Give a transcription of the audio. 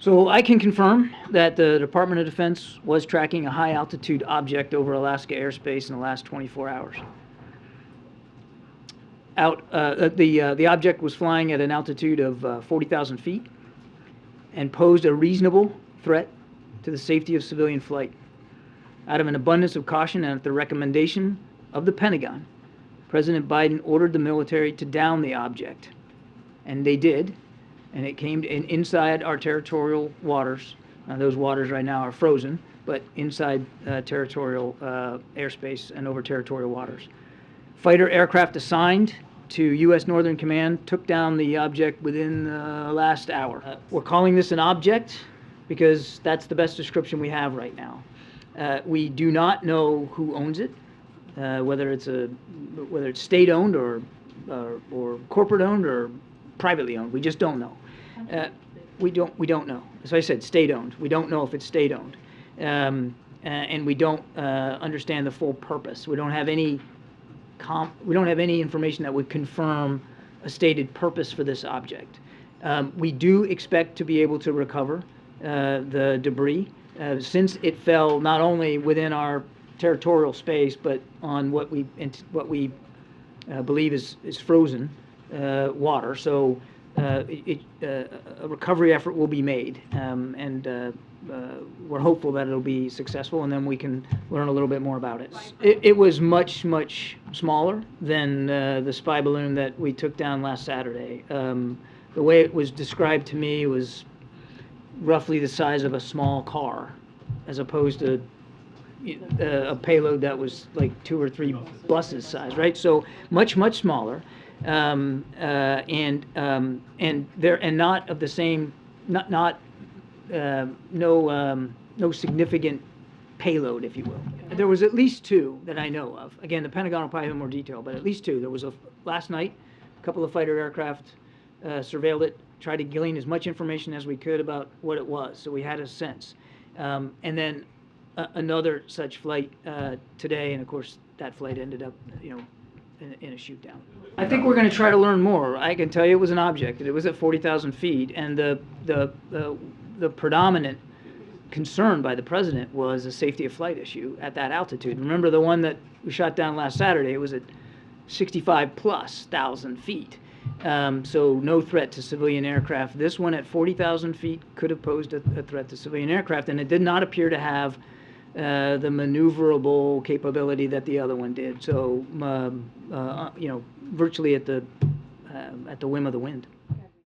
So I can confirm that the Department of Defense was tracking a high-altitude object over Alaska airspace in the last 24 hours. The object was flying at an altitude of 40,000 feet and posed a reasonable threat to the safety of civilian flight. Out of an abundance of caution and at the recommendation of the Pentagon, President Biden ordered the military to down the object, and they did. And it came inside our territorial waters. Those waters right now are frozen, but inside territorial airspace and over territorial waters. Fighter aircraft assigned to U.S. Northern Command took down the object within the last hour. We're calling this an object because that's the best description we have right now. We do not know who owns it, whether it's state-owned or corporate-owned or privately owned. We just don't know. We don't know. As I said, state-owned. We don't know if it's state-owned, and we don't understand the full purpose. We don't have any information that would confirm a stated purpose for this object. We do expect to be able to recover the debris since it fell not only within our territorial space, but on what we believe is frozen water. So a recovery effort will be made, and we're hopeful that it'll be successful, and then we can learn a little bit more about it. It was much smaller than the spy balloon that we took down last Saturday. The way it was described to me was roughly the size of a small car, as opposed to a payload that was like 2 or 3 buses size, right? So much smaller, and not of the same, no significant payload, if you will. There was at least 2 that I know of. Again, the Pentagon will probably have more detail, but at least 2. There was last night, a couple of fighter aircraft surveilled it, tried to glean as much information as we could about what it was, so we had a sense. And then another such flight today, and of course that flight ended up, in a shoot down. I think we're going to try to learn more. I can tell you it was an object. It was at 40,000 feet, and the predominant concern by the president was a safety of flight issue at that altitude. Remember the one that we shot down last Saturday? It was at 65,000+ feet. So no threat to civilian aircraft. This one at 40,000 feet could have posed a threat to civilian aircraft, and it did not appear to have the maneuverable capability that the other one did. So, virtually at the whim of the wind.